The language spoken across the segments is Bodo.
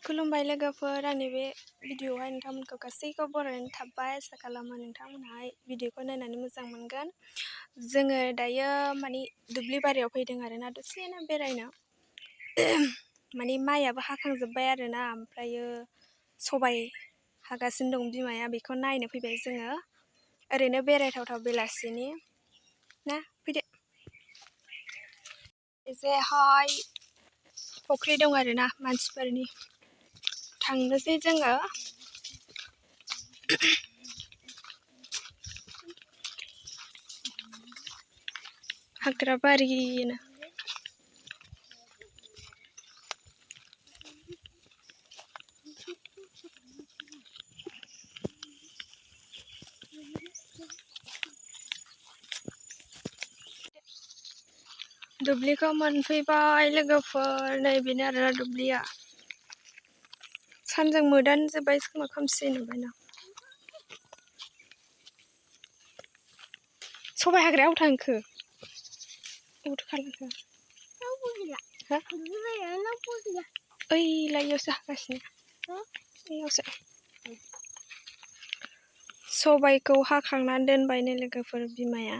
खुलुमबाय लोगोफोर आंनि बे भिडिअआवहाय नोंथांमोनखौ गासैखौ बरायनानै थाबाय आसा खालामो नोंथांमोनहाय भिडिअखौ नायनानै मोजां मोनगोन। जोङो दायो माने दुब्लिबारियाव फैदों आरोना दसेनो बेरायनो माने माइयाबो हाखांजोब्बाय आरोना ओमफ्रायो सबाइ हागासिनो दं बिमाया बेखौ नायनो फैबाय जोङो ओरैनो बेरायथावथाव बेलासिनि ना फैदो। एसेहाय फुख्रि दं आरोना मानसिफोरनि थांनोसै जोङो हाग्राबारिनो दुब्लिखौ मोनफैबाय लोगोफोर नैबेनो आरोना दुब्लिया सानजों मोदान जोब्बाय खोमा खोमसि नुबायना। सबाइ हाग्रायाव थांखो अबावथो खालामखो ओइ लाइयावसो हागासिनो ओइयावसो सबाइखौ हाखांनानै दोनबायनो लोगोफोर बिमाया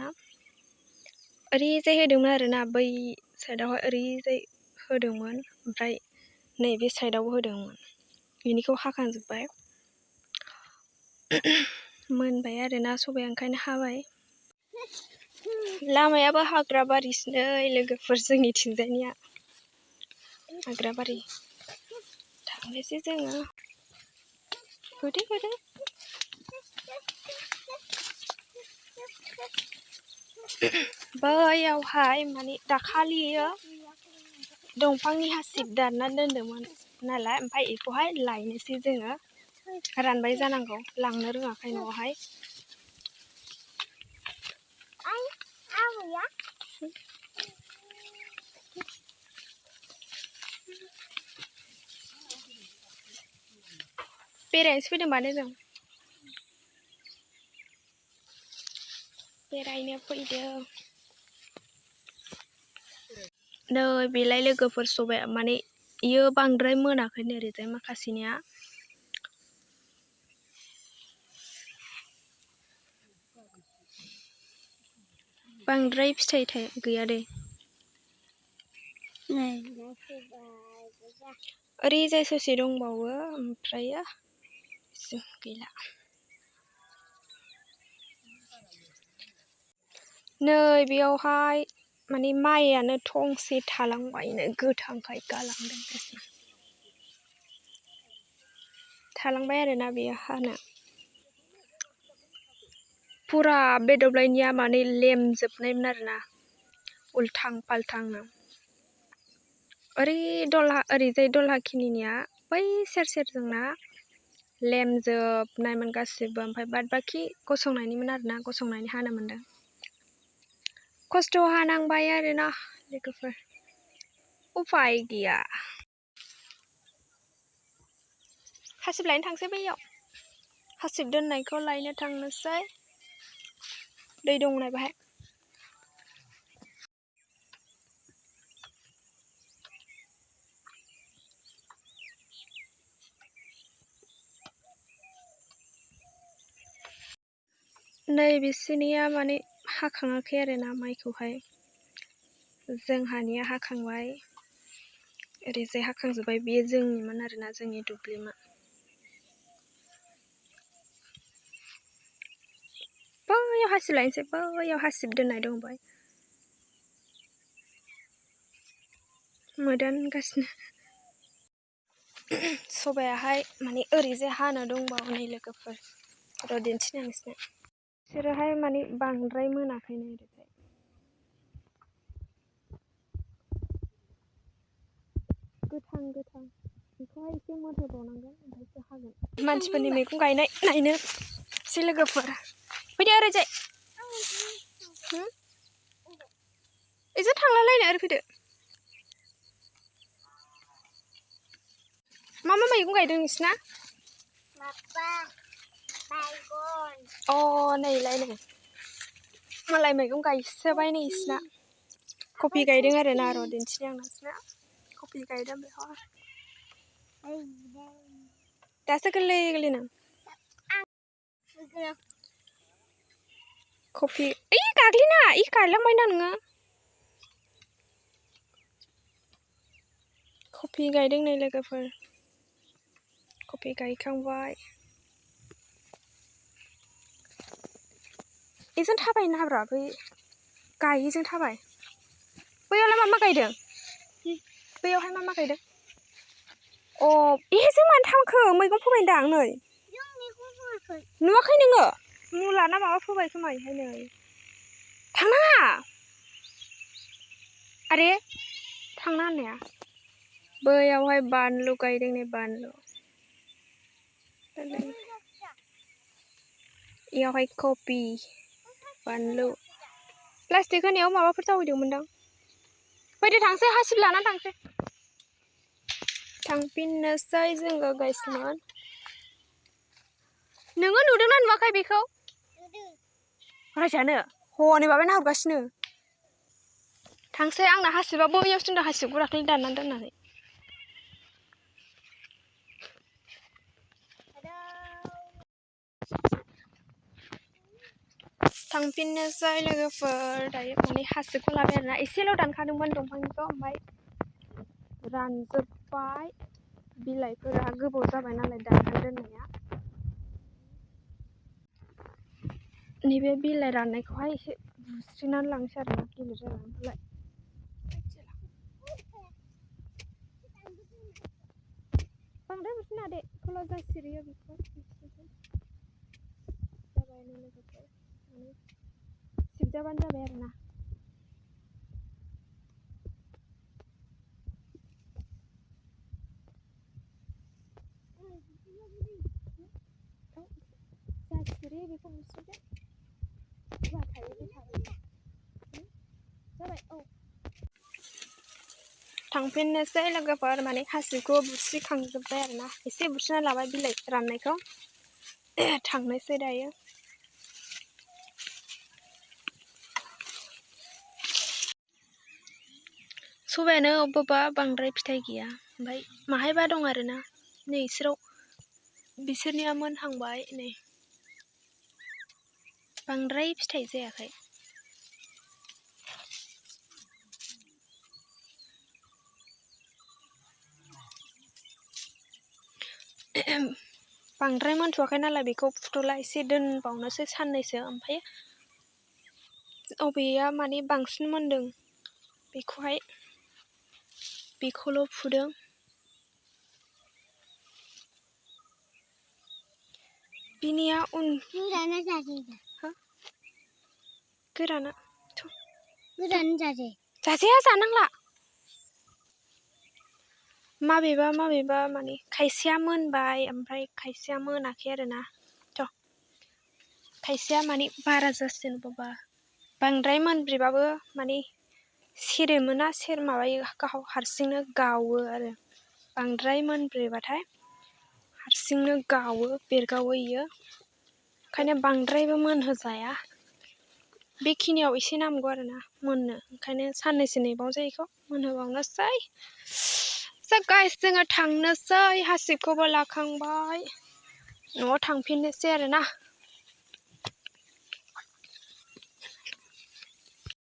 ओरैजाय होदोंमोन आरोना बै साइडआवहाय ओरैजाय होदोंमोन ओमफ्राय नैबे साइडआवबो होदोंमोन बेनिखौ हाखांजोब्बाय मोनबाय आरोना सबाइया ओंखायनो हाबाय। लामायाबो हाग्राबारिसो लोगोफोर जोंनिथिंजायनिया हाग्राबारि थांनोसै जोङो होदो बैयावहाय माने दाखालियो दंफांनि हासिब दानना दोनदोंमोन नालाय ओमफ्राय बेखौहाय लायनोसै जोङो रानबाय जानांगौ लांनो रोङाखै न'आवहाय बेरायनोसो फैदों माने जों बेरायनो फैदों नै बेलाय लोगोफोर सबाइया माने इयो बांद्राय मोनाखैनो ओरैजाय माखासेनिया बांद्राय फिथाइ गैया दे ओरैजाय ससे दंबावो ओमफ्रायो गैला। नै बेयावहाय माने माइयानो थंसे थालांबायनो गोथांखाय गालांदों थालांबाय आरोना बेयो हानो फुरा बे दब्लायनिया माने लेमजोबनायमोन आरोना उल्थां फाल्थांनो ओरैजाय दलहाखिनिया बै सेरजोंना लेमजोबनायमोन गासिबो ओमफ्राय बाद बाखि गसंनायनिमोन आरोना गसंनायनि हानो मोनदों खस्थ' हानांबाय आरोना लोगोफोर उफाय गैया। हासिब लायनो थांसै बैयाव हासिब दोननायखौ लायनो थांनोसै दै दंना बाहाय नै बिसिनिया माने हाखाङाखै आरोना माइखौहाय जोंहानिया हाखांबाय ओरैजाय हाखांजोब्बाय बेयो जोंनिमोन आरोना जोंनि दुब्लिमोन बैयाव हासिब लायनोसै बैयाव हासिब दोननाय दंबाय मोदानगासिनो सबायाहाय माने ओरैजाय हानो दंबावो नै लोगोफोर र' दिन्थिनो नोंसोरनो बिसोरोहाय माने बांद्राय मोनाखैनो ओरैजाय गोथां बेखौहाय एसे मोनहोबावनांगोन ओमफ्रायसो हागोन। मानसिफोरनि मैगं गायनाय नायनोसै लोगोफोर फैदो ओरैजाय एसे थांलायलायनो ओरै फैदो मा मैगं गायदों नोंसिना अ नैलाय नै मालाय मैगं गायसोबाय नै इसिना कफि गायदों आरोना र' दिन्थिनि आं नोंसिना कफि गायदों बेखौहाय दासो गोरलै गोरलैनो कफि ओइ गाग्लिनाङा इ गारलांबायना नोङो कफि गायदों नै लोगोफोर कफि गायखांबाय इजों थाबायनो हाब्रा बै गायैजों थाबाय बैयावलाय मा गायदों बैयावहाय मा गायदों अ एजों मानो थांखो मैगं फोबायदां नै नुवाखै नोङो मुला ना माबा फोबाय खोमा इहाय नै थांनाङा आरे थांना होननाया बैयावहाय बानलु गायदों नै बानलु इयावहाय कफि बानलु प्लास्टिक होनायाव माबाफोर जावैदोंमोनदां फैदो थांसै हासिब लाना थांसै थांफिननोसै जोङो गाइसमोन नोङो नुदोंना नुवाखै बेखौ रायजानो हनै माबाया नाहरगासिनो थांसै आंना हासिबा बैयावसो दोनदों हासिबखौ दाख्लै दाननानै दोननानै थांफिननोसै लोगोफोर दायो माने हासिबखौ लाबाय आरोना एसेल' दानखादोंमोन दंफांनिखौ ओमफ्राय रानजोब्बाय बिलाइफोरा गोबाव जाबाय नालाय दानना दोननाया नैबे बिलाइ राननायखौहाय एसे बुस्रिनानै लांसै आरोना गिलिर जानानैलाय बांद्राय बुस्रिनो दे खल' जासिरियो बेखौ जाबाय नै लोगोफोर माने सिबजाबानो जाबाय आरोना जासिरियो बेखौ बुस्रिदो जाखायो बे थाबाय जाबाय औ थांफिननोसै लोगोफोर माने हासिबखौ बुस्रिखांजोब्बाय आरोना एसे बुस्रिना लाबाय बिलाइ राननायखौ थांनोसै दायो सबायानो अबेबा बांद्राय फिथाइ गैया ओमफ्राय माहायबा दं आरोना नै बिसोरनिया मोनहांबाय नै बांद्राय फिथाइ जायाखै बांद्राय मोनथ'वाखै नालाय बेखौ फुथ'ला एसे दोनबावनोसै साननैसो ओमफ्राय अबेया माने बांसिन मोनदों बेखौल' फुदों बिनिया गोराना जाजाया जानांला माबेबा माने खायसेया मोनबाय ओमफ्राय खायसेया मोनाखै आरोना खायसेया माने बारा जासिगोन बाबा बांद्राय मोनब्रेबाबो माने सेरेमोना माबायो गाव हारसिंनो गावो आरो बांद्राय मोनब्रेबाथाय हारसिंनो गावो बेरगावो इयो ओंखायनो बांद्रायबो मोनहोजाया बेखिनियाव एसे नांगौ आरोना मोननो ओंखायनो साननैसो नेबावनोसै बेखौ मोनहोबावनोसै गाइस जोङो थांनोसै हासिबखौबो लाखांबाय न'आव थांफिननोसै आरोना